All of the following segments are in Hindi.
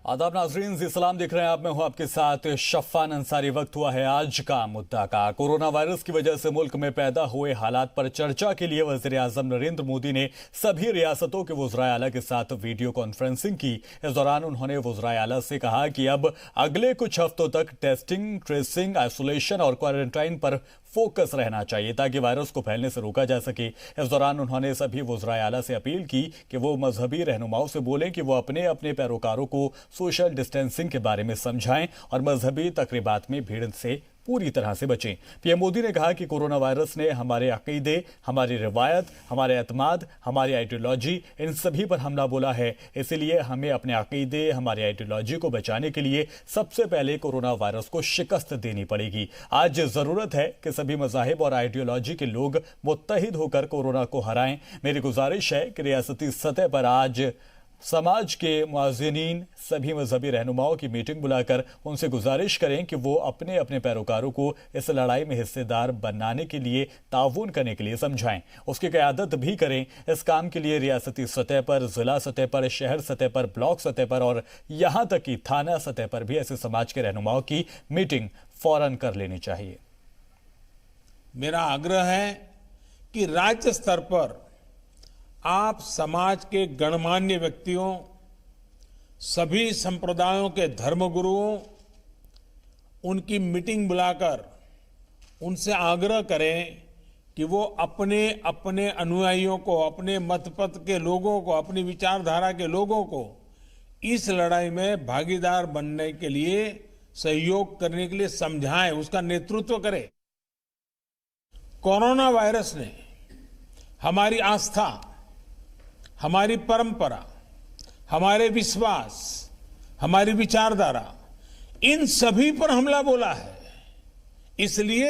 आदाब नाजरीन, जी सलाम देख रहे हैं आप। मैं हूं आपके साथ शफ़ान अंसारी। वक्त हुआ है आज का मुद्दा का। कोरोना वायरस की वजह से मुल्क में पैदा हुए हालात पर चर्चा के लिए वज़ीर आज़म नरेंद्र मोदी ने सभी रियासतों के वज़राए आला के साथ वीडियो कॉन्फ्रेंसिंग की। इस दौरान उन्होंने वज़राए आला से कहा कि अब अगले कुछ हफ्तों तक टेस्टिंग, ट्रेसिंग, आइसोलेशन और क्वारंटाइन पर फोकस रहना चाहिए ताकि वायरस को फैलने से रोका जा सके। इस दौरान उन्होंने सभी वज़राए आला से अपील की कि वो मजहबी रहनुमाओं से बोलें कि वो अपने अपने पैरोकारों को सोशल डिस्टेंसिंग के बारे में समझाएं और मजहबी तकरीबात में भीड़ से पूरी तरह से बचें। पीएम मोदी ने कहा कि कोरोना वायरस ने हमारे अकीदे, हमारी रिवायत, हमारे एतमाद, हमारी आइडियोलॉजी, इन सभी पर हमला बोला है। इसलिए हमें अपने अकीदे, हमारी आइडियोलॉजी को बचाने के लिए सबसे पहले कोरोना वायरस को शिकस्त देनी पड़ेगी। आज ज़रूरत है कि सभी मज़ाहिब और आइडियोलॉजी के लोग मुत्तहिद होकर कोरोना को हराएं। मेरी गुजारिश है कि रियासती सतह पर आज समाज के मुआज़िनीन सभी मजहबी रहनुमाओं की मीटिंग बुलाकर उनसे गुजारिश करें कि वो अपने अपने पैरोकारों को इस लड़ाई में हिस्सेदार बनाने के लिए ताउन करने के लिए समझाएं, उसकी क़यादत भी करें। इस काम के लिए रियासती सतह पर, ज़िला सतह पर, शहर सतह पर, ब्लॉक सतह पर और यहाँ तक कि थाना सतह पर भी ऐसे समाज के रहनुमाओं की मीटिंग फौरन कर लेनी चाहिए। मेरा आग्रह है कि राज्य स्तर पर आप समाज के गणमान्य व्यक्तियों, सभी संप्रदायों के धर्मगुरुओं, उनकी मीटिंग बुलाकर उनसे आग्रह करें कि वो अपने अपने अनुयायियों को, अपने मतपथ के लोगों को, अपनी विचारधारा के लोगों को इस लड़ाई में भागीदार बनने के लिए, सहयोग करने के लिए समझाएं, उसका नेतृत्व करें। कोरोना वायरस ने हमारी आस्था, हमारी परंपरा, हमारे विश्वास, हमारी विचारधारा, इन सभी पर हमला बोला है। इसलिए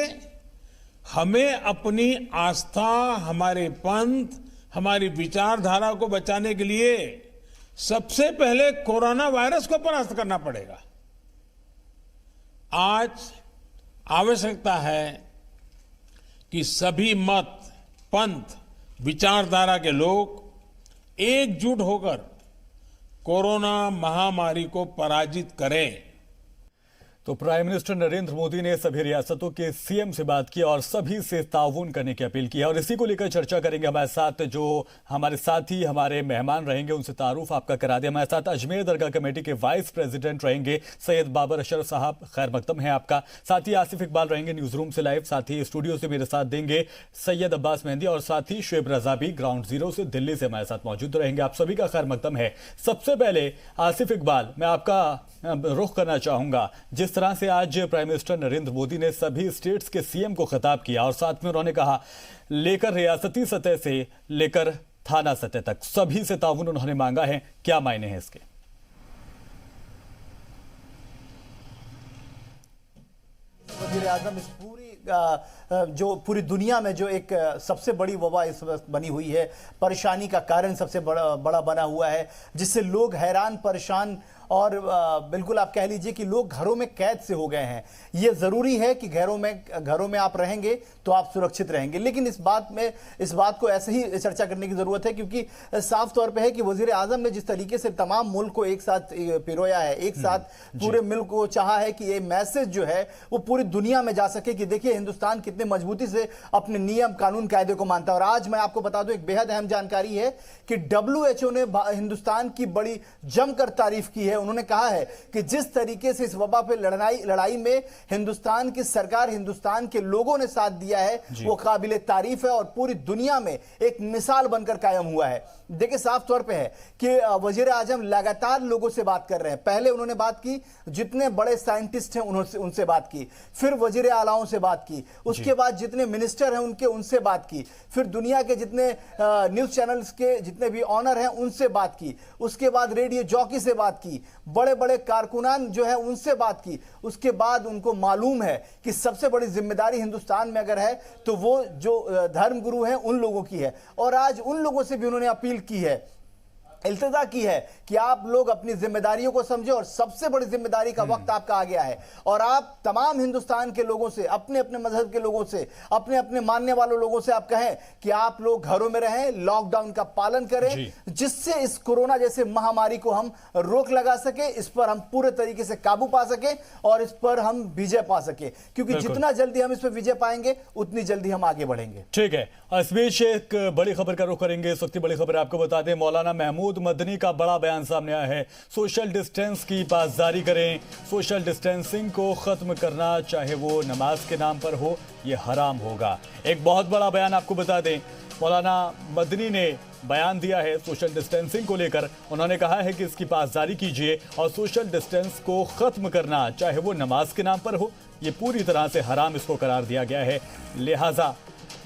हमें अपनी आस्था, हमारे पंथ, हमारी विचारधारा को बचाने के लिए सबसे पहले कोरोना वायरस को परास्त करना पड़ेगा। आज आवश्यकता है कि सभी मत, पंथ, विचारधारा के लोग एकजुट होकर कोरोना महामारी को पराजित करें। तो प्राइम मिनिस्टर नरेंद्र मोदी ने सभी रियासतों के सीएम से बात की और सभी से ताउन करने की अपील की है और इसी को लेकर चर्चा करेंगे। हमारे साथ जो हमारे साथी, हमारे मेहमान रहेंगे, उनसे तारुफ आपका करा दें। हमारे साथ अजमेर दरगाह कमेटी के वाइस प्रेसिडेंट रहेंगे सैयद बाबर अशरफ साहब, खैर मकदम है आपका। साथ ही आसिफ इकबाल रहेंगे न्यूज रूम से लाइव। साथ ही स्टूडियो से मेरे साथ देंगे सैयद अब्बास मेहंदी और साथ ही शुएब रजा भी ग्राउंड जीरो से दिल्ली से हमारे साथ मौजूद रहेंगे। आप सभी का खैर मकदम है। सबसे पहले आसिफ इकबाल, मैं आपका रुख करना चाहूंगा। जिस तरह से आज प्राइम मिनिस्टर नरेंद्र मोदी ने सभी स्टेट्स के सीएम को खिताब किया और साथ में उन्होंने कहा लेकर रियासती सतह से लेकर थाना सतह तक सभी से ताउन उन्होंने मांगा है, क्या मायने हैं इसके? वज़ीर आज़म इस जो पूरी दुनिया में जो एक सबसे बड़ी वबा इस वक्त बनी हुई है, परेशानी का कारण सबसे बड़ा बना हुआ है, जिससे लोग हैरान, परेशान और बिल्कुल आप कह लीजिए कि लोग घरों में कैद से हो गए हैं। ये ज़रूरी है कि घरों में आप रहेंगे तो आप सुरक्षित रहेंगे, लेकिन इस बात को ऐसे ही चर्चा करने की ज़रूरत है क्योंकि साफ तौर पे है कि वज़ीर आज़म ने जिस तरीके से तमाम मुल्क को एक साथ पिरोया है, एक साथ पूरे मुल्क को चाहा है कि ये मैसेज जो है वो पूरी दुनिया में जा सके कि देखिए हिंदुस्तान कितने मजबूती से अपने नियम, कानून, कायदे को मानता है। और आज मैं आपको बता दूं, एक बेहद अहम जानकारी है कि WHO ने हिंदुस्तान की बड़ी जमकर तारीफ की है। उन्होंने कहा है कि जिस तरीके से इस वबा पे लड़ाई में हिंदुस्तान की सरकार, हिंदुस्तान के लोगों ने साथ दिया है, वो काबिले तारीफ है और पूरी दुनिया में एक मिसाल बनकर कायम हुआ है। देखिए साफ तौर पे है कि वजीर आजम लगातार लोगों से बात कर रहे हैं। पहले उन्होंने बात की, जितने बड़े साइंटिस्ट हैं उनसे बात की, फिर वजीर आलाओं से बात की, उसके बाद जितने मिनिस्टर हैं उनसे बात की, फिर दुनिया के जितने न्यूज चैनल्स के जितने भी ऑनर हैं उनसे बात की, उसके बाद रेडियो जॉकी से बात की, बड़े बड़े कारकुनान जो है उनसे बात की। उसके बाद उनको मालूम है कि सबसे बड़ी जिम्मेदारी हिंदुस्तान में अगर है तो वो जो धर्मगुरु हैं उन लोगों की है। और आज उन लोगों से भी उन्होंने अपील की है इल्तिजा की है कि आप लोग अपनी जिम्मेदारियों को समझे और सबसे बड़ी जिम्मेदारी का वक्त आपका आ गया है और आप तमाम हिंदुस्तान के लोगों से, अपने अपने मजहब के लोगों से, अपने अपने मानने वालों लोगों से आप कहें कि आप लोग घरों में रहें, लॉकडाउन का पालन करें, जिससे इस कोरोना जैसे महामारी को हम रोक लगा सके, इस पर हम पूरे तरीके से काबू पा सके और इस पर हम विजय पा सके, क्योंकि जितना जल्दी हम इस पर विजय पाएंगे उतनी जल्दी हम आगे बढ़ेंगे। ठीक है, इस बीच एक बड़ी खबर का रुख करेंगे। इस वक्त की बड़ी खबर आपको बता दें, मौलाना महमूद मदनी का बड़ा बयान सामने आया है। सोशल डिस्टेंस की पासदारी करें, सोशल डिस्टेंसिंग को खत्म करना चाहे वो नमाज के नाम पर हो, ये हराम होगा। एक बहुत बड़ा बयान आपको बता दें, मौलाना मदनी ने बयान दिया है सोशल डिस्टेंसिंग को लेकर। उन्होंने कहा है कि इसकी पासदारी कीजिए और सोशल डिस्टेंस को खत्म करना चाहे वो नमाज के नाम पर हो, ये पूरी तरह से हराम इसको करार दिया गया है। लिहाजा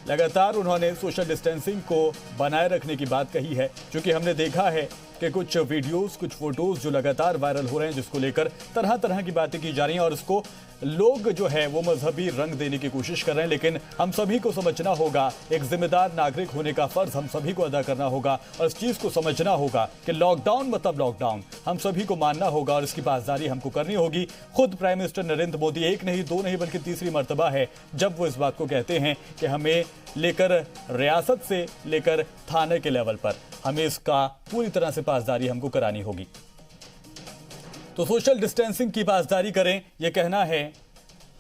लगातार उन्होंने सोशल डिस्टेंसिंग को बनाए रखने की बात कही है, क्योंकि हमने देखा है कि कुछ वीडियोस, कुछ फोटोज जो लगातार वायरल हो रहे हैं, जिसको लेकर तरह तरह की बातें की जा रही हैं और इसको लोग जो है वो मजहबी रंग देने की कोशिश कर रहे हैं। लेकिन हम सभी को समझना होगा, एक जिम्मेदार नागरिक होने का फर्ज हम सभी को अदा करना होगा और इस चीज़ को समझना होगा कि लॉकडाउन मतलब लॉकडाउन, हम सभी को मानना होगा और इसकी पासदारी हमको करनी होगी। खुद प्राइम मिनिस्टर नरेंद्र मोदी एक नहीं, दो नहीं, बल्कि तीसरी मर्तबा है जब वो इस बात को कहते हैं कि हमें लेकर रियासत से लेकर थाने के लेवल पर हमें इसका पूरी तरह से पासदारी हमको करानी होगी। तो सोशल डिस्टेंसिंग की पासदारी करें, यह कहना है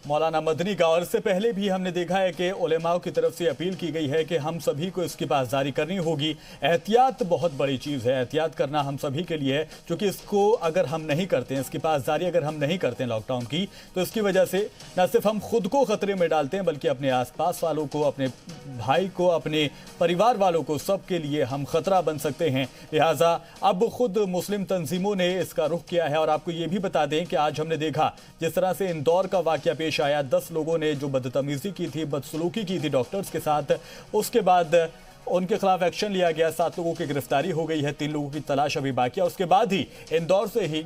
मौलाना मदनी का। और इससे पहले भी हमने देखा है कि उलेमाओं की तरफ से अपील की गई है कि हम सभी को इसकी पासदारी करनी होगी। एहतियात बहुत बड़ी चीज़ है, एहतियात करना हम सभी के लिए है, क्योंकि इसको अगर हम नहीं करते हैं, इसकी पासदारी अगर हम नहीं करते हैं लॉकडाउन की, तो इसकी वजह से न सिर्फ हम खुद को खतरे में डालते हैं, बल्कि अपने आसपास वालों को, अपने भाई को, अपने परिवार वालों को, सबके लिए हम खतरा बन सकते हैं। लिहाजा अब खुद मुस्लिम तंजीमों ने इसका रुख किया है। और आपको ये भी बता दें कि आज हमने देखा जिस तरह से इंदौर का वाकया पेश आया, 10 लोगों ने जो बदतमीजी की थी, बदसलूकी की थी डॉक्टर्स के साथ, उसके बाद उनके खिलाफ एक्शन लिया गया, 7 लोगों की गिरफ्तारी हो गई है, 3 लोगों की तलाश अभी बाकी है। उसके बाद ही इंदौर से ही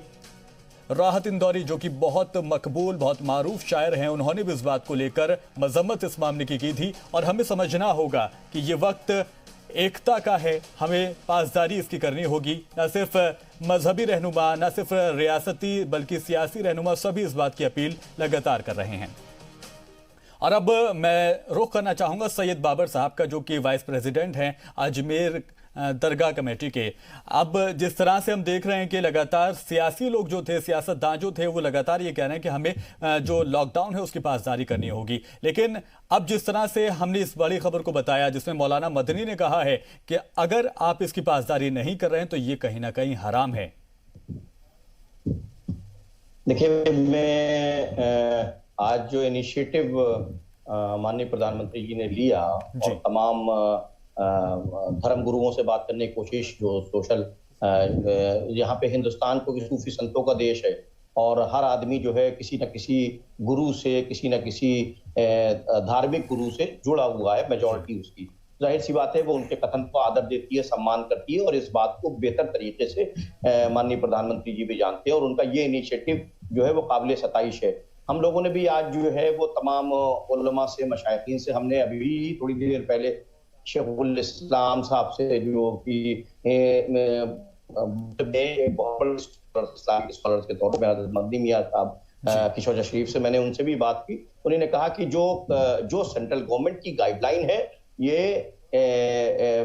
राहत इंदौरी, जो कि बहुत मकबूल, बहुत मारूफ शायर हैं, उन्होंने भी इस बात को लेकर मजम्मत इस मामले की थी। और हमें समझना होगा कि ये वक्त एकता का है, हमें पासदारी इसकी करनी होगी। न सिर्फ मजहबी रहनुमा, न सिर्फ रियासती, बल्कि सियासी रहनुमा, सभी इस बात की अपील लगातार कर रहे हैं। और अब मैं रुख करना चाहूँगा सैयद बाबर साहब का, जो कि वाइस प्रेसिडेंट हैं अजमेर दरगाह कमेटी के। अब जिस तरह से हम देख रहे हैं कि लगातार सियासी लोग जो थे, सियासतदान जो थे, वो लगातार ये कह रहे हैं कि हमें जो लॉकडाउन है उसकी पासदारी करनी होगी। लेकिन अब जिस तरह से हमने इस बड़ी खबर को बताया, जिसमें मौलाना मदनी ने कहा है कि अगर आप इसकी पासदारी नहीं कर रहे हैं तो ये कहीं ना कहीं हराम है। देखिए, मैं आज जो इनिशिएटिव माननीय प्रधानमंत्री जी ने लिया और तमाम धर्म गुरुओं से बात करने की कोशिश, जो सोशल, यहाँ पे हिंदुस्तान को सूफी संतों का देश है और हर आदमी जो है किसी न किसी गुरु से, किसी न किसी धार्मिक गुरु से जुड़ा हुआ है, मेजॉरिटी उसकी। जाहिर सी बात है वो उनके कथन को आदर देती है, सम्मान करती है और इस बात को बेहतर तरीके से माननीय प्रधानमंत्री जी भी जानते हैं और उनका ये इनिशिएटिव जो है वो काबिल सताइश है। हम लोगों ने भी आज जो है वो तमाम उलमा से, मशाइखीन से, हमने अभी थोड़ी देर पहले शेखुल इस्लाम साहब से, जो कि बहुत बड़े स्कॉलर्स के तौर पर हज़रत मदनी मियां साहब किशोर शरीफ से मैंने उनसे भी बात की। उन्होंने कहा कि जो सेंट्रल गवर्नमेंट की गाइडलाइन है, ये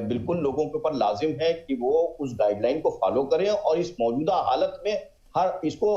बिल्कुल लोगों के ऊपर लाजिम है कि वो उस गाइडलाइन को फॉलो करें और इस मौजूदा हालत में हर इसको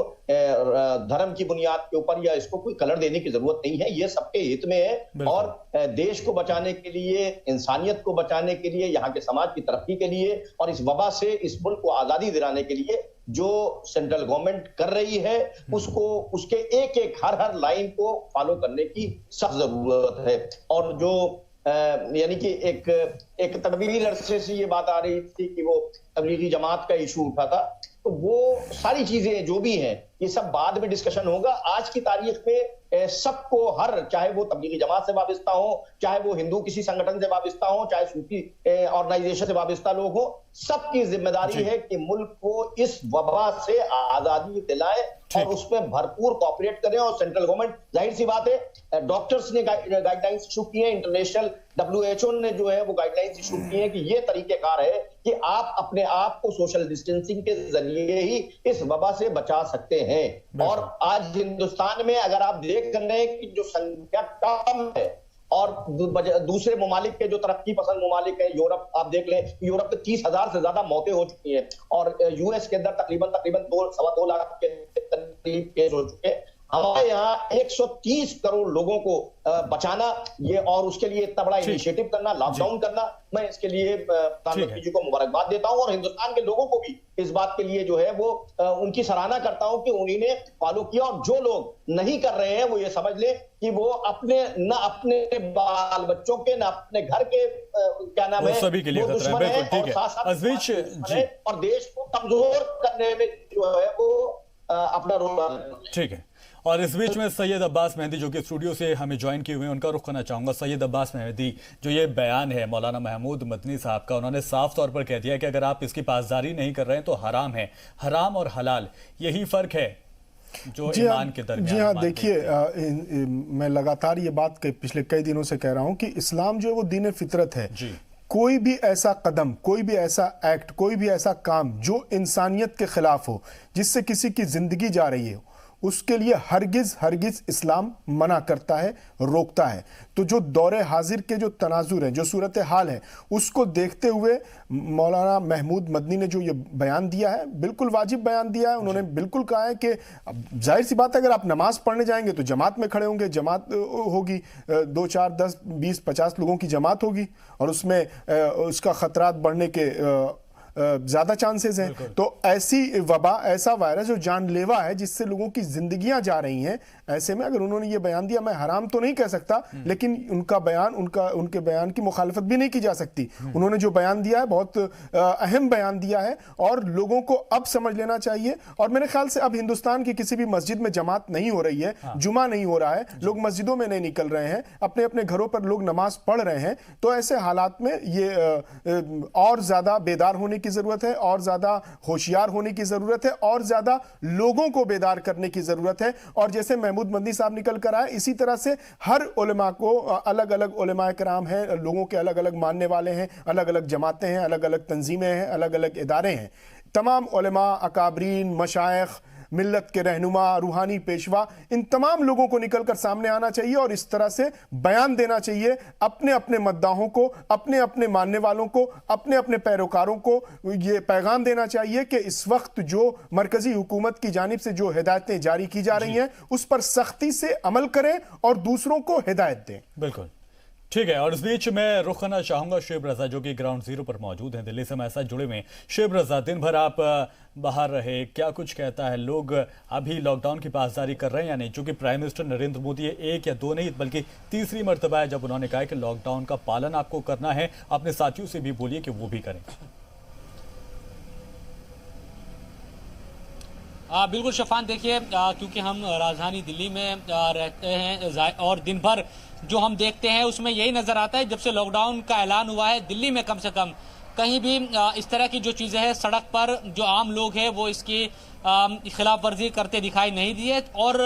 धर्म की बुनियाद के ऊपर या इसको कोई कलर देने की जरूरत नहीं है। ये सबके हित में है और देश को बचाने के लिए, इंसानियत को बचाने के लिए, यहाँ के समाज की तरक्की के लिए और इस वबा से इस मुल्क को आजादी दिलाने के लिए जो सेंट्रल गवर्नमेंट कर रही है, उसको, उसके एक एक हर लाइन को फॉलो करने की सख्त जरूरत है। और जो यानी कि एक तबलीगी अरसे से ये बात आ रही थी कि वो तबलीगी जमात का इशू उठा था, तो वो सारी चीजें जो भी हैं ये सब बाद में डिस्कशन होगा। आज की तारीख में सबको, हर, चाहे वो तबलीगी जमात से वाबस्ता हो, चाहे वो हिंदू किसी संगठन से वाबस्ता हो, चाहे सूफी ऑर्गेनाइजेशन से वाबस्ता लोग हो, सबकी जिम्मेदारी है कि मुल्क को इस वबा से आजादी दिलाए और उसमें भरपूर कॉपरेट करें। और सेंट्रल गवर्नमेंट, जाहिर सी बात है, डॉक्टर्स ने गाइडलाइंस इशू की है, इंटरनेशनल WHO ने जो है वो गाइडलाइंस इशू की है कि ये तरीकेकार है कि आप अपने आप को सोशल डिस्टेंसिंग के जरिए ही इस वबा से बचा सकते हैं। और आज हिंदुस्तान में अगर आप देख रहे हैं कि जो संख्या कम है और दूसरे ममालिक के जो तरक्की पसंद ममालिक है, यूरोप आप देख लें, यूरोप में 30,000 से ज्यादा मौतें हो चुकी हैं और US के अंदर तकरीबन 2-2.25 लाख के करीब केस हो चुके हैं। हमारे यहाँ 130 करोड़ लोगों को बचाना, ये और उसके लिए इतना बड़ा इनिशिएटिव करना, लॉकडाउन करना, मैं इसके लिए प्रधानमंत्री जी को मुबारकबाद देता हूं और हिंदुस्तान के लोगों को भी इस बात के लिए जो है वो उनकी सराहना करता हूं कि उन्होंने फॉलो किया। और जो लोग नहीं कर रहे हैं वो ये समझ ले कि वो अपने बाल बच्चों के, न अपने घर के क्या नाम है, सभी के लिए दुश्मन है और साथ और देश को कमजोर करने में जो है वो अपना रोल। ठीक है। और इस बीच में सैयद अब्बास मेहदी जो कि स्टूडियो से हमें ज्वाइन किए हुए हैं, उनका रुख करना चाहूंगा। सैयद अब्बास मेहदी, जो ये बयान है मौलाना महमूद मदनी साहब का, उन्होंने साफ तौर पर कह दिया कि अगर आप इसकी पासदारी नहीं कर रहे हैं तो हराम है। हराम और हलाल, यही फर्क है जो ईमान के दरमियान। जी हाँ, देखिए, मैं लगातार ये बात पिछले कई दिनों से कह रहा हूँ कि इस्लाम जो है वो दीन फितरत है। कोई भी ऐसा कदम, कोई भी ऐसा एक्ट, कोई भी ऐसा काम जो इंसानियत के खिलाफ हो, जिससे किसी की जिंदगी जा रही है, उसके लिए हरगिज इस्लाम मना करता है, रोकता है। तो जो दौरे हाजिर के जो तनाजुर है, जो सूरत हाल है, उसको देखते हुए मौलाना महमूद मदनी ने जो ये बयान दिया है, बिल्कुल वाजिब बयान दिया है। उन्होंने बिल्कुल कहा है कि जाहिर सी बात है, अगर आप नमाज पढ़ने जाएंगे तो जमात में खड़े होंगे, जमात होगी, 2, 4, 10, 20, 50 लोगों की जमात होगी और उसमें उसका खतरात बढ़ने के ज्यादा चांसेस हैं। तो ऐसी वबा, ऐसा वायरस जो जानलेवा है, जिससे लोगों की जिंदगियां जा रही हैं, ऐसे में अगर उन्होंने ये बयान दिया, मैं हराम तो नहीं कह सकता, लेकिन उनका बयान, उनके बयान की मुखालफत भी नहीं की जा सकती। उन्होंने जो बयान दिया है बहुत अहम बयान दिया है और लोगों को अब समझ लेना चाहिए। और मेरे ख्याल से अब हिंदुस्तान की किसी भी मस्जिद में जमात नहीं हो रही है, जुमा नहीं हो रहा है, लोग मस्जिदों में नहीं निकल रहे हैं, अपने अपने घरों पर लोग नमाज पढ़ रहे हैं। तो ऐसे हालात में ये और ज्यादा बेदार होने की जरूरत है, और ज्यादा होशियार होने की जरूरत है, और ज्यादा लोगों को बेदार करने की जरूरत है। और जैसे महमूद मदनी साहब निकल कर आए, इसी तरह से हर उलेमा को, अलग अलग उलेमा कराम हैं, लोगों के अलग अलग मानने वाले हैं, अलग अलग जमातें हैं, अलग अलग तंजीमें हैं, अलग अलग इदारे हैं, तमाम उलेमा, अकाबरीन, मशाइख, मिल्लत के रहनुमा, रूहानी पेशवा, इन तमाम लोगों को निकलकर सामने आना चाहिए और इस तरह से बयान देना चाहिए, अपने अपने मद्दाहों को, अपने अपने मानने वालों को, अपने अपने पैरोकारों को ये पैगाम देना चाहिए कि इस वक्त जो मरकजी हुकूमत की जानिब से जो हिदायतें जारी की जा रही हैं, उस पर सख्ती से अमल करें और दूसरों को हिदायत दें। बिल्कुल ठीक है। और इस बीच मैं रुख करना चाहूंगा शेब रजा, जो कि ग्राउंड जीरो पर मौजूद हैं, दिल्ली से हमारे साथ जुड़े हुए हैं। शेब रजा, दिन भर आप बाहर रहे, क्या कुछ कहता है? लोग अभी लॉकडाउन की पासदारी कर रहे हैं या नहीं? चूंकि प्राइम मिनिस्टर नरेंद्र मोदी एक या दो नहीं बल्कि तीसरी मर्तबा है जब उन्होंने कहा कि लॉकडाउन का पालन आपको करना है। अपने साथियों से भी बोलिए कि वो भी करें। बिल्कुल शफान, देखिए, क्योंकि हम राजधानी दिल्ली में रहते हैं और दिन भर जो हम देखते हैं उसमें यही नजर आता है, जब से लॉकडाउन का ऐलान हुआ है दिल्ली में कम से कम कहीं भी इस तरह की जो चीज़ें हैं, सड़क पर जो आम लोग हैं वो इसकी खिलाफ वर्जी करते दिखाई नहीं दिए। और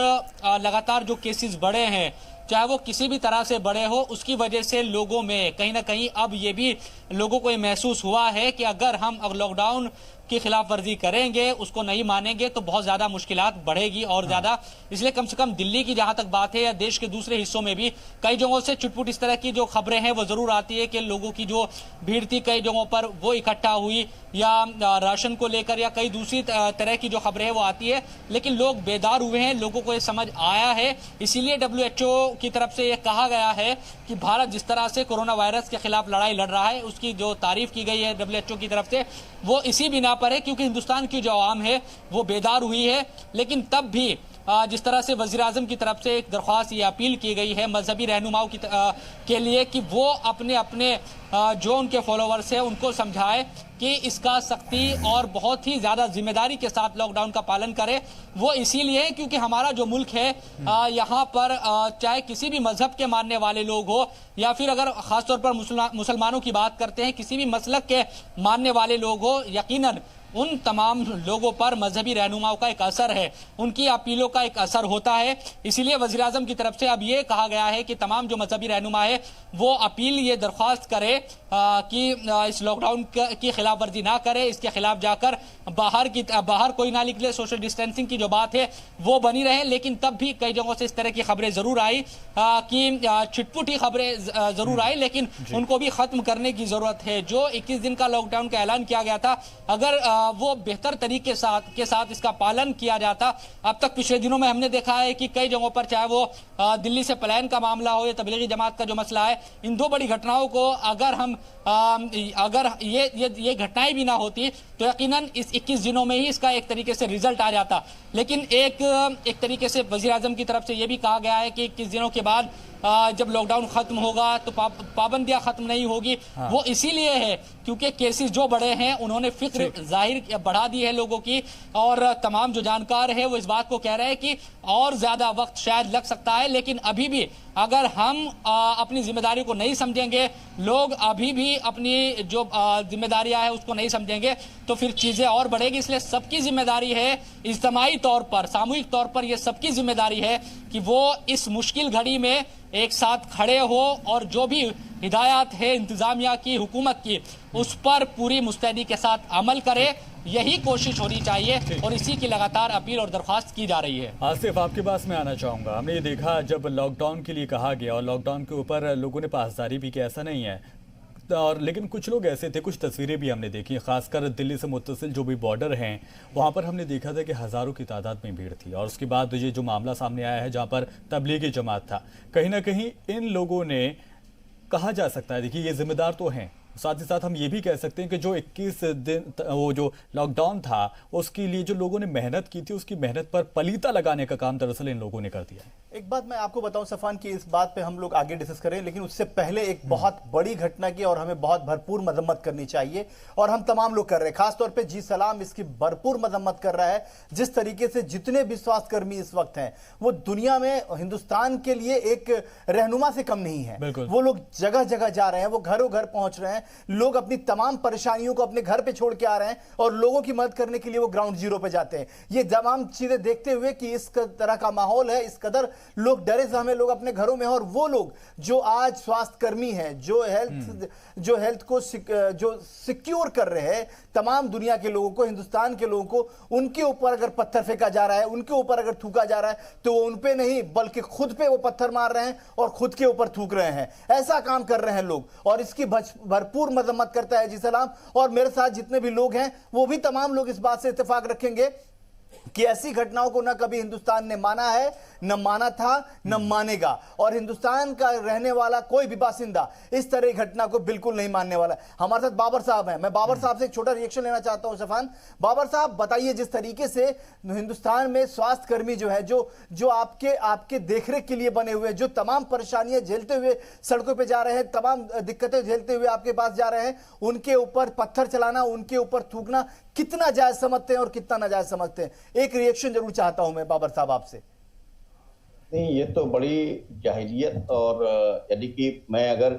लगातार जो केसेस बढ़े हैं, चाहे वो किसी भी तरह से बड़े हो, उसकी वजह से लोगों में कहीं ना कहीं अब ये भी लोगों को ये महसूस हुआ है कि अगर हम लॉकडाउन की खिलाफ वर्जी करेंगे, उसको नहीं मानेंगे, तो बहुत ज़्यादा मुश्किलात बढ़ेगी और ज़्यादा। इसलिए कम से कम दिल्ली की जहाँ तक बात है, या देश के दूसरे हिस्सों में भी कई जगहों से चुटपुट इस तरह की जो खबरें हैं वो ज़रूर आती है कि लोगों की जो भीड़ थी कई जगहों पर वो इकट्ठा हुई, या राशन को लेकर या कई दूसरी तरह की जो खबरें हैं वो आती है। लेकिन लोग बेदार हुए हैं, लोगों को ये समझ आया है। इसीलिए WHO की तरफ से ये कहा गया है कि भारत जिस तरह से कोरोना वायरस के खिलाफ लड़ाई लड़ रहा है, उसकी जो तारीफ की गई है WHO की तरफ से, वो इसी बिना पर है क्योंकि हिंदुस्तान की जो आवाम है वो बेदार हुई है। लेकिन तब भी जिस तरह से वज़ीर आज़म की तरफ से एक दरख्वास्त, ये अपील की गई है मजहबी रहनुमाओं के लिए कि वो अपने अपने जो उनके फॉलोवर्स हैं उनको समझाए कि इसका सख्ती और बहुत ही ज्यादा जिम्मेदारी के साथ लॉकडाउन का पालन करें। वो इसीलिए क्योंकि हमारा जो मुल्क है यहाँ पर चाहे किसी भी मजहब के मानने वाले लोग हो या फिर अगर खासतौर पर मुसलमानों की बात करते हैं, किसी भी मसलक के मानने वाले लोग हो, यकीनन उन तमाम लोगों पर मजहबी रहनुमाओं का एक असर है, उनकी अपीलों का एक असर होता है। इसीलिए वज़ीर आज़म की तरफ से अब ये कहा गया है कि तमाम जो मजहबी रहनुमा है वो अपील ये दरख्वास्त करे कि इस लॉकडाउन की खिलाफ वर्जी ना करे, इसके खिलाफ जाकर बाहर कोई ना निकले, सोशल डिस्टेंसिंग की जो बात है वो बनी रहे। लेकिन तब भी कई जगहों से इस तरह की खबरें जरूर आई कि छिटपुटी खबरें जरूर आई, लेकिन उनको भी खत्म करने की जरूरत है। जो 21 दिन का लॉकडाउन का ऐलान किया गया था, अगर वो बेहतर तरीके के साथ इसका पालन किया जाता, अब तक पिछले दिनों में हमने देखा है कि कई जगहों पर चाहे वो दिल्ली से पलायन का मामला हो या तबलीगी जमात का जो मसला है, इन दो बड़ी घटनाओं को अगर ये घटनाएं भी ना होती तो यकीनन इस 21 दिनों में ही इसका एक तरीके से रिजल्ट आ जाता। लेकिन एक तरीके से वज़ीर आज़म की तरफ से ये भी कहा गया है कि 21 दिनों के बाद जब लॉकडाउन खत्म होगा तो पाबंदियां खत्म नहीं होगी। वो इसीलिए है क्योंकि केसेस जो बढ़े हैं उन्होंने फिक्र जाहिर बढ़ा दी है लोगों की, और तमाम जो जानकार है वो इस बात को कह रहे हैं कि और ज्यादा वक्त शायद लग सकता है। लेकिन अभी भी अगर हम अपनी जिम्मेदारी को नहीं समझेंगे, लोग अभी भी अपनी जो जिम्मेदारियां है उसको नहीं समझेंगे तो फिर चीजें और बढ़ेगी। इसलिए सबकी जिम्मेदारी है, इज्तिमाई तौर पर, सामूहिक तौर पर ये सबकी जिम्मेदारी है कि वो इस मुश्किल घड़ी में एक साथ खड़े हो और जो भी हिदायत है इंतजामिया की, हुकूमत की, उस पर पूरी मुस्तैदी के साथ अमल करे। यही कोशिश होनी चाहिए और इसी की लगातार अपील और दरख्वास्त की जा रही है। आसिफ, आपके पास में आना चाहूँगा। हमने ये देखा जब लॉकडाउन के लिए कहा गया और लॉकडाउन के ऊपर लोगों ने पासदारी भी की, ऐसा नहीं है, और लेकिन कुछ लोग ऐसे थे, कुछ तस्वीरें भी हमने देखी, खासकर दिल्ली से मुत्तसिल जो भी बॉर्डर हैं वहाँ पर हमने देखा था कि हज़ारों की तादाद में भीड़ थी। और उसके बाद ये जो मामला सामने आया है जहाँ पर तबलीगी जमात था, कहीं ना कहीं इन लोगों ने, कहा जा सकता है, देखिए ये जिम्मेदार तो हैं, साथ ही साथ हम ये भी कह सकते हैं कि जो 21 दिन वो जो लॉकडाउन था उसके लिए जो लोगों ने मेहनत की थी, उसकी मेहनत पर पलीता लगाने का काम दरअसल इन लोगों ने कर दिया है। एक बात मैं आपको बताऊं सफान की, इस बात पे हम लोग आगे डिस्कस करें, लेकिन उससे पहले एक बहुत बड़ी घटना की और हमें बहुत भरपूर मजम्मत करनी चाहिए, और हम तमाम लोग कर रहे हैं। खासतौर पे जी सलाम इसकी भरपूर मजम्मत कर रहा है। जिस तरीके से जितने भी स्वास्थ्यकर्मी इस वक्त हैं वो दुनिया में हिंदुस्तान के लिए एक रहनुमा से कम नहीं है। वो लोग जगह जगह जा रहे हैं, वो घरों घर पहुंच रहे हैं, लोग अपनी तमाम परेशानियों को अपने घर पे छोड़ के आ रहे हैं और लोगों की मदद करने के लिए वो ग्राउंड जीरो पे जाते हैं। ये तमाम चीजें देखते हुए कि इस तरह का माहौल है, इस कदर लोग डरे सहमे लोग अपने घरों में हैं, और वो लोग जो आज स्वास्थ्यकर्मी हैं, जो हेल्थ को जो सिक्योर कर रहे हैं तमाम दुनिया के लोगों को, हिंदुस्तान के लोगों को, उनके ऊपर अगर पत्थर फेंका जा रहा है, उनके ऊपर अगर थूका जा रहा है तो वो उन पे नहीं बल्कि खुद पे वो पत्थर मार रहे हैं और खुद के ऊपर थूक रहे हैं। ऐसा काम कर रहे हैं लोग, और इसकी भरपूर मजम्मत करता है जी सलाम। और मेरे साथ जितने भी लोग हैं वो भी तमाम लोग इस बात से इत्तेफाक रखेंगे कि ऐसी घटनाओं को न कभी हिंदुस्तान ने माना है, न माना था, न मानेगा, और हिंदुस्तान का रहने वाला कोई भी बासिंदा इस तरह की घटना को बिल्कुल नहीं मानने वाला। हमारे साथ बाबर साहब हैं, मैं बाबर साहब से एक छोटा रिएक्शन लेना चाहता हूं। सफान, बाबर साहब बताइए, जिस तरीके से हिंदुस्तान में स्वास्थ्य कर्मी जो है, जो आपके देखरेख के लिए बने हुए, जो तमाम परेशानियां झेलते हुए सड़कों पर जा रहे हैं, तमाम दिक्कतें झेलते हुए आपके पास जा रहे हैं, उनके ऊपर पत्थर चलाना, उनके ऊपर थूकना कितना जायज समझते हैं और कितना नाजायज समझते हैं? एक रिएक्शन जरूर चाहता हूं मैं बाबर साहब आपसे। नहीं, ये तो बड़ी जाहिलियत, और यदि कि मैं अगर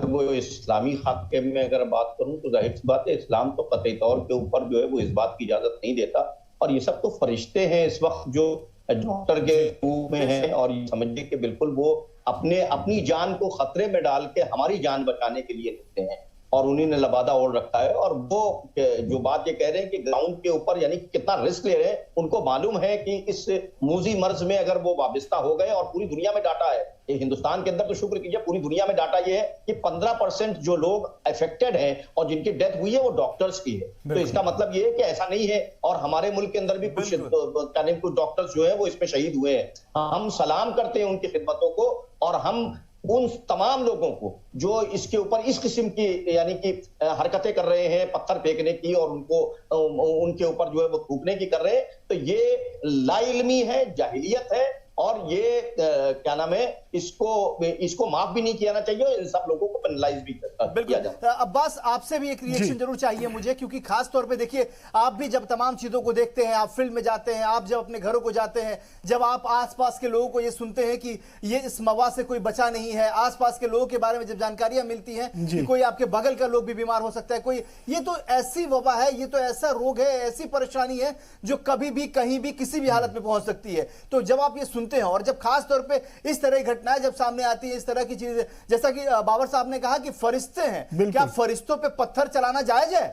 वो इस्लामी खाके में अगर बात करूं तो जाहिर सी बात है इस्लाम तो कतई तौर के ऊपर जो है वो इस बात की इजाजत नहीं देता। और ये सब तो फरिश्ते हैं इस वक्त जो डॉक्टर के रूप में हैं, और ये समझिए कि बिल्कुल वो अपनी जान को खतरे में डाल के हमारी जान बचाने के लिए देते हैं, और उन्हीं ने लबादा ओढ़ रखा है। और वो जो बात ये कह रहे हैं कि ग्राउंड के ऊपर यानी कितना रिस्क ले रहे हैं, उनको मालूम है कि इस मूजी मर्ज में अगर वो वाबस्ता हो गए, और पूरी दुनिया में डाटा है, ये हिंदुस्तान के अंदर तो शुक्र कीजिए पूरी दुनिया में डाटा ये है कि 15% जो लोग अफेक्टेड हैं और जिनकी डेथ हुई है वो डॉक्टर्स की है। तो इसका मतलब ये है कि ऐसा नहीं है, और हमारे मुल्क के अंदर भी कुछ डॉक्टर्स जो है वो इसमें शहीद हुए हैं। हम सलाम करते हैं उनकी खिदमतों को, और हम उन तमाम लोगों को जो इसके ऊपर इस किस्म की यानी कि हरकतें कर रहे हैं, पत्थर फेंकने की और उनके ऊपर जो है वो थूकने की कर रहे हैं, तो ये लाइल्मी है, जाहिलियत है, और ये क्या नाम है, इसको माफ भी नहीं किया जाना चाहिए और इन सब लोगों को पेनलाइज भी किया जाए। अब्बास, आपसे भी एक रिएक्शन जरूर चाहिए मुझे, क्योंकि खास तौर पे देखिए, आप भी जब तमाम चीजों को देखते हैं, आप फील्ड में जाते हैं, आप जब अपने घरों को जाते हैं, जब आप आसपास के लोगों को ये सुनते हैं कि ये इस वबा से कोई बचा नहीं है, आसपास के लोगों के बारे में जब जानकारियां मिलती हैं कि कोई आपके बगल का लोग भी बीमार हो सकता है, कोई, ये तो ऐसी वबा है, ये तो ऐसा रोग है, ऐसी परेशानी है जो कभी भी कहीं भी किसी भी हालत में पहुंच सकती है। तो जब आप ये सुनते हैं और जब खास तौर पे इस तरह की घटनाएं जब सामने आती है, इस तरह की चीजें, जैसा कि बाबर साहब ने कहा कि फरिश्ते हैं, क्या फरिश्तों पे पत्थर चलाना जायज है?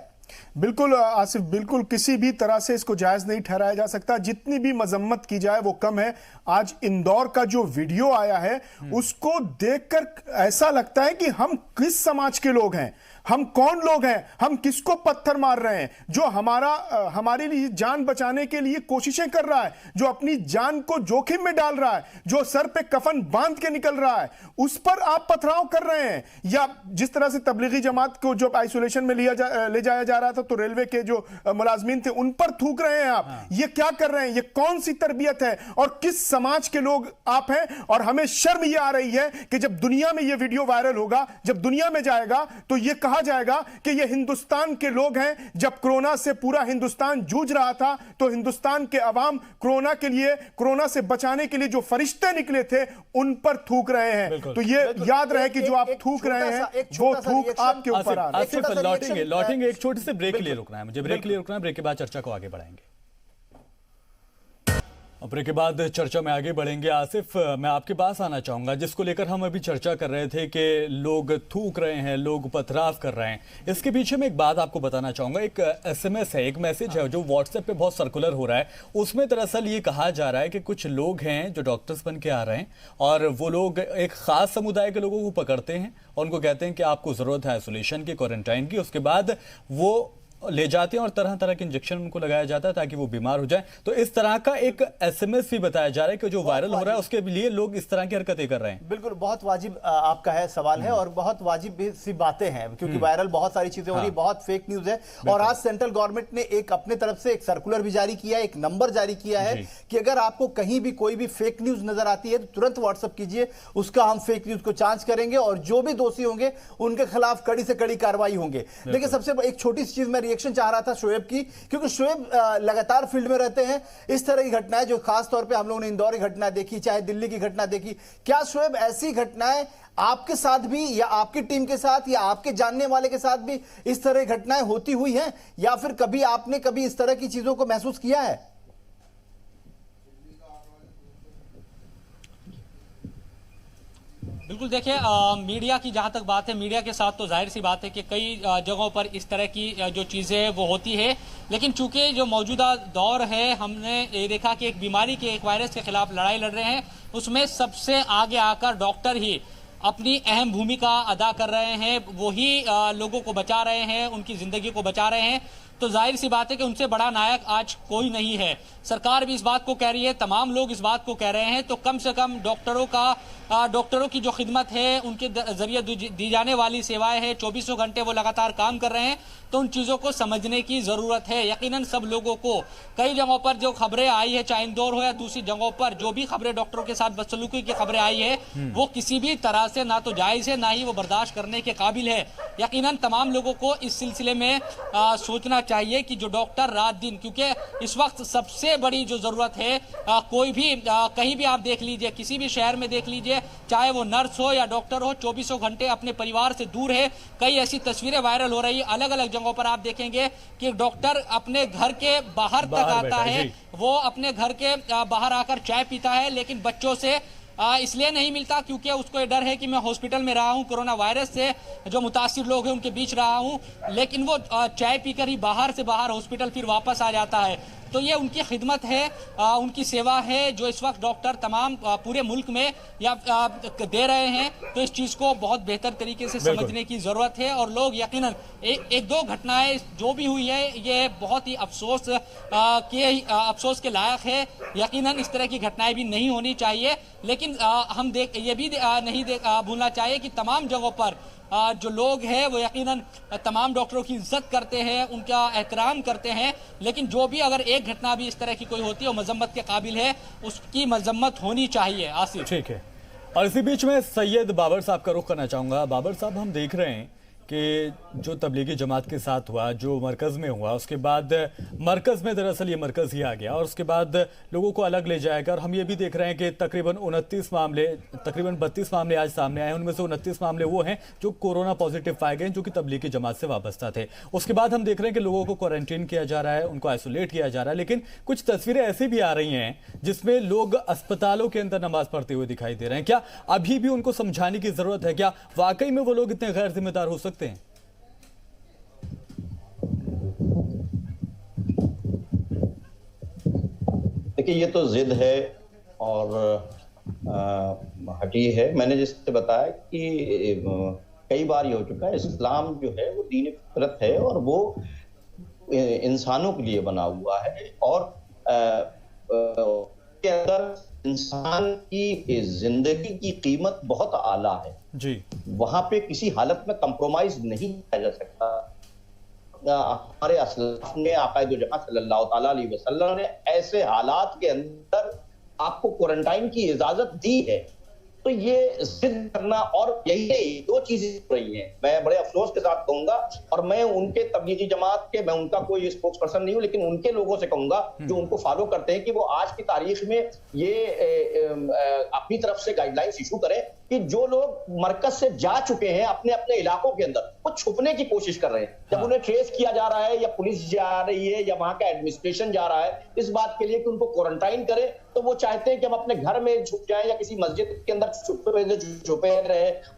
बिल्कुल आसिफ, बिल्कुल किसी भी तरह से इसको जायज नहीं ठहराया जा सकता। जितनी भी मजम्मत की जाए वो कम है। आज इंदौर का जो वीडियो आया है उसको देखकर ऐसा लगता है कि हम किस समाज के लोग हैं, हम कौन लोग हैं, हम किसको पत्थर मार रहे हैं, जो हमारे लिए जान बचाने के लिए कोशिशें कर रहा है, जो अपनी जान को जोखिम में डाल रहा है, जो सर पे कफन बांध के निकल रहा है, उस पर आप पथराव कर रहे हैं। या जिस तरह से तबलीगी जमात को जो आइसोलेशन में ले जाया जा रहा था, तो रेलवे के जो मुलाजमीन थे उन पर थूक रहे हैं आप। ये क्या कर रहे हैं? ये कौन सी तरबियत है और किस समाज के लोग आप हैं? और हमें शर्म ये आ रही है कि जब दुनिया में ये वीडियो वायरल होगा, जब दुनिया में जाएगा, तो ये कहा जाएगा कि ये हिंदुस्तान के लोग हैं। जब कोरोना से पूरा हिंदुस्तान जूझ रहा था, तो हिंदुस्तान के अवाम कोरोना से बचाने के लिए जो फरिश्ते निकले थे उन पर थूक रहे हैं। तो ये याद रहे कि जो आप थूक रहे हैं वो थूक आपके ऊपर आ रहा है। लौटेंगे एक छोटे से ब्रेक के लिए रुकना है मुझे, ब्रेक के लिए रुकना है, ब्रेक के बाद चर्चा को आगे बढ़ाएंगे। ब्रेक के बाद चर्चा में आगे बढ़ेंगे। आसिफ, मैं आपके पास आना चाहूंगा, जिसको लेकर हम अभी चर्चा कर रहे थे कि लोग थूक रहे हैं, लोग पथराव कर रहे हैं। इसके पीछे मैं एक बात आपको बताना चाहूंगा। एक SMS है, एक मैसेज है जो व्हाट्सएप पे बहुत सर्कुलर हो रहा है। उसमें दरअसल ये कहा जा रहा है कि कुछ लोग हैं जो डॉक्टर्स बन के आ रहे हैं और वो लोग एक खास समुदाय के लोगों को पकड़ते हैं और उनको कहते हैं कि आपको जरूरत है आइसोलेशन की, क्वारंटाइन की। उसके बाद वो ले जाते हैं और तरह तरह के इंजेक्शन उनको लगाया जाता है ताकि वो बीमार हो जाए। तो इस तरह का एक SMS भी बताया जा रहा है कि जो वायरल हो रहा है उसके लिए लोग इस तरह की हरकतें कर रहे हैं। बिल्कुल, बहुत वाजिब आपका है सवाल है और बहुत वाजिब सी बातें हैं, क्योंकि वायरल बहुत सारी चीजें हो रही है, बहुत फेक न्यूज है। और आज सेंट्रल गवर्नमेंट ने एक अपने तरफ से एक सर्कुलर भी जारी किया है, एक नंबर जारी किया है कि अगर आपको कहीं भी कोई भी फेक न्यूज नजर आती है तो तुरंत व्हाट्सएप कीजिए, उसका हम फेक न्यूज को जांच करेंगे और जो भी दोषी होंगे उनके खिलाफ कड़ी से कड़ी कार्रवाई होंगे। लेकिन सबसे एक छोटी सी चीज मैं रिएक्शन चाह रहा था शोएब की, क्योंकि शोएब लगातार फील्ड में रहते हैं। इस तरह की घटनाएं जो खास तौर पे हम लोगों ने इंदौर की घटना देखी, चाहे दिल्ली की घटना देखी, क्या शोएब ऐसी घटनाएं आपके साथ भी या आपकी टीम के साथ या आपके जानने वाले के साथ भी इस तरह की घटनाएं होती हुई हैं, या फिर कभी आपने कभी इस तरह की चीजों को महसूस किया है? बिल्कुल, देखिए मीडिया की जहां तक बात है, मीडिया के साथ तो जाहिर सी बात है कि कई जगहों पर इस तरह की जो चीज़ें वो होती है। लेकिन चूंकि जो मौजूदा दौर है, हमने ये देखा कि एक बीमारी के, एक वायरस के खिलाफ लड़ाई लड़ रहे हैं, उसमें सबसे आगे आकर डॉक्टर ही अपनी अहम भूमिका अदा कर रहे हैं। वही लोगों को बचा रहे हैं, उनकी जिंदगी को बचा रहे हैं। तो जाहिर सी बात है कि उनसे बड़ा नायक आज कोई नहीं है। सरकार भी इस बात को कह रही है, तमाम लोग इस बात को कह रहे हैं। तो कम से कम डॉक्टरों की जो खिदमत है, उनके जरिए दी जाने वाली सेवाएं हैं, 24 घंटे वो लगातार काम कर रहे हैं। तो उन चीज़ों को समझने की ज़रूरत है। यकीनन सब लोगों को, कई जगहों पर जो खबरें आई है, चाहे इंदौर हो या दूसरी जगहों पर, जो भी खबरें डॉक्टरों के साथ बदसलूकी की खबरें आई है, वो किसी भी तरह से ना तो जायज़ है, ना ही वो बर्दाश्त करने के काबिल है। यकीनन तमाम लोगों को इस सिलसिले में सोचना चाहिए कि जो डॉक्टर रात दिन, क्योंकि इस वक्त सबसे बड़ी जो ज़रूरत है, कोई भी कहीं भी आप देख लीजिए, किसी भी शहर में देख लीजिए, चाहे वो नर्स हो या डॉक्टर हो, 24 घंटे अपने परिवार से दूर है। कई ऐसी तस्वीरें वायरल हो रही है, अलग अलग जगहों पर आप देखेंगे कि डॉक्टर अपने घर के बाहर तक आता है, वो अपने घर के बाहर आकर चाय पीता है, लेकिन बच्चों से इसलिए नहीं मिलता क्योंकि उसको ये डर है कि मैं हॉस्पिटल में रहा हूं, कोरोना वायरस से जो मुतासिर लोग हैं उनके बीच रहा हूं, लेकिन वो चाय पीकर ही बाहर से बाहर हॉस्पिटल फिर वापस आ जाता है। तो ये उनकी खिदमत है, उनकी सेवा है, जो इस वक्त डॉक्टर तमाम पूरे मुल्क में या दे रहे हैं। तो इस चीज़ को बहुत बेहतर तरीके से समझने की ज़रूरत है। और लोग यकीनन एक दो घटनाएं जो भी हुई है, ये बहुत ही अफसोस के लायक है। यकीनन इस तरह की घटनाएं भी नहीं होनी चाहिए। लेकिन हम ये भी नहीं भूलना चाहिए कि तमाम जगहों पर जो लोग हैं वो यकीनन तमाम डॉक्टरों की इज्जत करते हैं, उनका एहतराम करते हैं। लेकिन जो भी अगर एक घटना भी इस तरह की कोई होती है वो मजम्मत के काबिल है, उसकी मजम्मत होनी चाहिए। आसिफ, ठीक है। और इसी बीच में सैयद बाबर साहब का रुख करना चाहूंगा। बाबर साहब, हम देख रहे हैं कि जो तबलीगी जमात के साथ हुआ, जो मरकज़ में हुआ, उसके बाद मरकज़ में दरअसल ये मरकज़ ही आ गया और उसके बाद लोगों को अलग ले जाएगा। और हम ये भी देख रहे हैं कि तकरीबन 32 मामले आज सामने आए हैं। उनमें से 29 मामले वो हैं जो कोरोना पॉजिटिव पाए गए, जो कि तबलीगी जमात से वाबस्ता थे। उसके बाद हम देख रहे हैं कि लोगों को क्वारंटीन किया जा रहा है, उनको आइसोलेट किया जा रहा है। लेकिन कुछ तस्वीरें ऐसी भी आ रही हैं जिसमें लोग अस्पतालों के अंदर नमाज पढ़ते हुए दिखाई दे रहे हैं। क्या अभी भी उनको समझाने की जरूरत है? क्या वाकई में वो लोग इतने गैर जिम्मेदार हो सकते हैं? देखिए, ये तो जिद है और हटी है। मैंने जिससे बताया कि कई बार ये हो चुका है, इस्लाम जो है वो दीन फितरत है और वो इंसानों के लिए बना हुआ है और के अंदर इंसान की जिंदगी की कीमत बहुत आला है जी। वहां पे किसी हालत में कंप्रोमाइज नहीं किया जा सकता। हमारे असलाफ ने, आक़ाए-दो-जहां सल्लल्लाहु तआला अलैहि वसल्लम ने ऐसे हालात के अंदर आपको क्वारंटाइन की इजाजत दी है, तो ये जिद करना और यही दो चीजें हो रही हैं। मैं बड़े अफसोस के साथ कहूंगा, और मैं उनके तबलीगी जमात के, मैं उनका कोई स्पोक्स पर्सन नहीं हूं, लेकिन उनके लोगों से कहूंगा जो उनको फॉलो करते हैं कि वो आज की तारीख में ये अपनी तरफ से गाइडलाइंस इशू करें कि जो लोग मरकज से जा चुके हैं अपने अपने इलाकों के अंदर, वो छुपने की कोशिश कर रहे हैं। जब उन्हें ट्रेस किया जा रहा है या पुलिस जा रही है या वहां का एडमिनिस्ट्रेशन जा रहा है इस बात के लिए कि उनको क्वारंटाइन करें, तो वो चाहते हैं कि हम अपने घर में छुप जाएं या किसी मस्जिद के अंदर छुपे रहे।